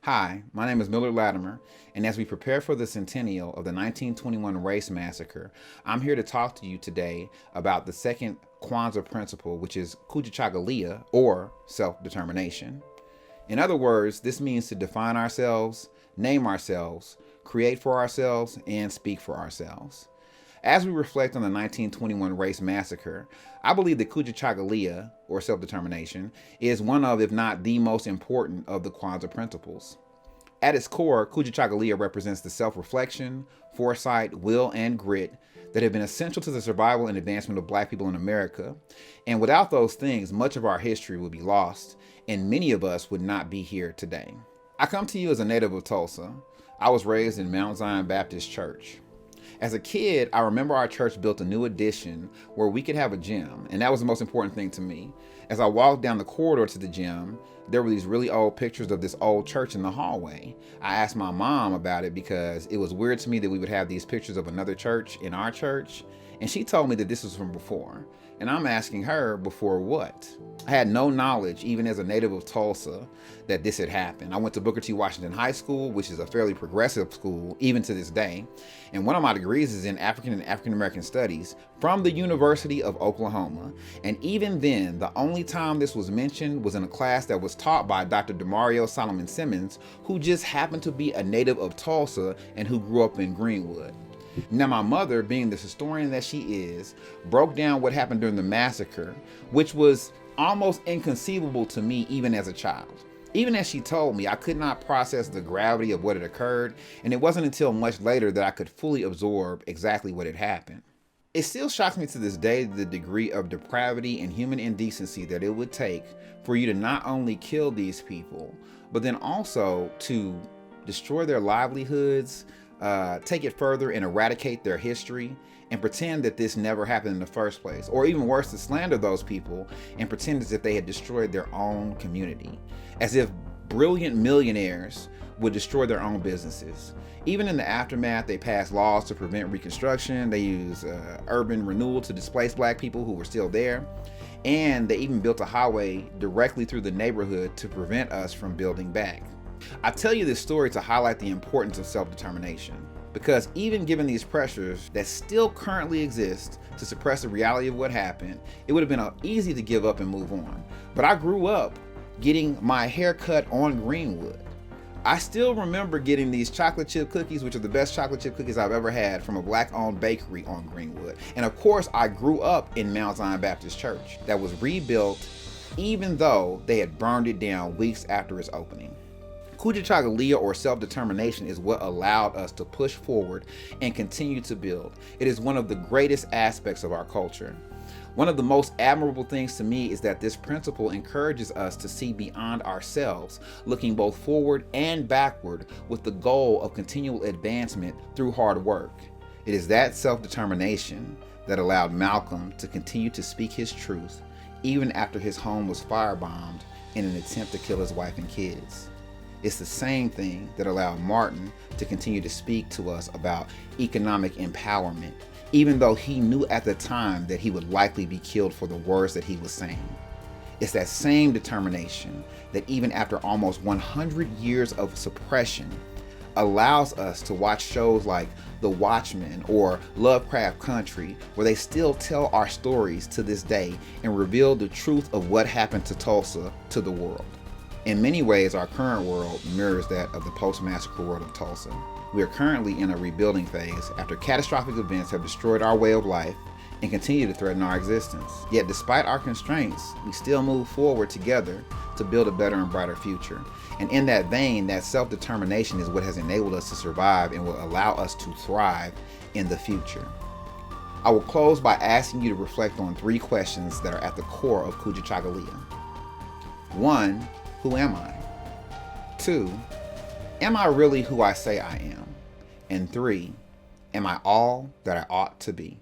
Hi, my name is Millard Latimer, and as we prepare for the centennial of the 1921 Race Massacre, I'm here to talk to you today about the second Kwanzaa principle, which is Kujichagulia, or self-determination. In other words, this means to define ourselves, name ourselves, create for ourselves, and speak for ourselves. As we reflect on the 1921 Race Massacre, I believe that Kujichagulia, or self-determination, is one of, if not the most important of the Kwanzaa principles. At its core, Kujichagulia represents the self-reflection, foresight, will, and grit that have been essential to the survival and advancement of Black people in America. And without those things, much of our history would be lost, and many of us would not be here today. I come to you as a native of Tulsa. I was raised in Mount Zion Baptist Church. As a kid, I remember our church built a new addition where we could have a gym, and that was the most important thing to me. As I walked down the corridor to the gym, there were these really old pictures of this old church in the hallway. I asked my mom about it because it was weird to me that we would have these pictures of another church in our church, and she told me that this was from before. And I'm asking her, before what? I had no knowledge, even as a native of Tulsa, that this had happened. I went to Booker T. Washington High School, which is a fairly progressive school, even to this day. And one of my degrees is in African and African American Studies from the University of Oklahoma. And even then, the only time this was mentioned was in a class that was taught by Dr. Demario Solomon Simmons, who just happened to be a native of Tulsa and who grew up in Greenwood. Now, my mother, being the historian that she is, broke down what happened during the massacre, which was almost inconceivable to me even as a child. Even as she told me, I could not process the gravity of what had occurred, and it wasn't until much later that I could fully absorb exactly what had happened. It still shocks me to this day the degree of depravity and human indecency that it would take for you to not only kill these people, but then also to destroy their livelihoods, take it further and eradicate their history and pretend that this never happened in the first place. Or even worse, to slander those people and pretend as if they had destroyed their own community. As if brilliant millionaires would destroy their own businesses. Even in the aftermath, they passed laws to prevent Reconstruction. They used urban renewal to displace Black people who were still there. And they even built a highway directly through the neighborhood to prevent us from building back. I tell you this story to highlight the importance of self-determination, because even given these pressures that still currently exist to suppress the reality of what happened, it would have been easy to give up and move on. But I grew up getting my hair cut on Greenwood. I still remember getting these chocolate chip cookies, which are the best chocolate chip cookies I've ever had, from a Black-owned bakery on Greenwood. And of course, I grew up in Mount Zion Baptist Church that was rebuilt even though they had burned it down weeks after its opening. Kujichagulia, or self-determination, is what allowed us to push forward and continue to build. It is one of the greatest aspects of our culture. One of the most admirable things to me is that this principle encourages us to see beyond ourselves, looking both forward and backward with the goal of continual advancement through hard work. It is that self-determination that allowed Malcolm to continue to speak his truth even after his home was firebombed in an attempt to kill his wife and kids. It's the same thing that allowed Martin to continue to speak to us about economic empowerment, even though he knew at the time that he would likely be killed for the words that he was saying. It's that same determination that even after almost 100 years of suppression allows us to watch shows like The Watchmen or Lovecraft Country, where they still tell our stories to this day and reveal the truth of what happened to Tulsa to the world. In many ways, our current world mirrors that of the post-massacre world of Tulsa. We are currently in a rebuilding phase after catastrophic events have destroyed our way of life and continue to threaten our existence. Yet despite our constraints, we still move forward together to build a better and brighter future. And in that vein, that self-determination is what has enabled us to survive and will allow us to thrive in the future. I will close by asking you to reflect on 3 questions that are at the core of Kujichagulia. 1, who am I? 2, am I really who I say I am? And 3, am I all that I ought to be?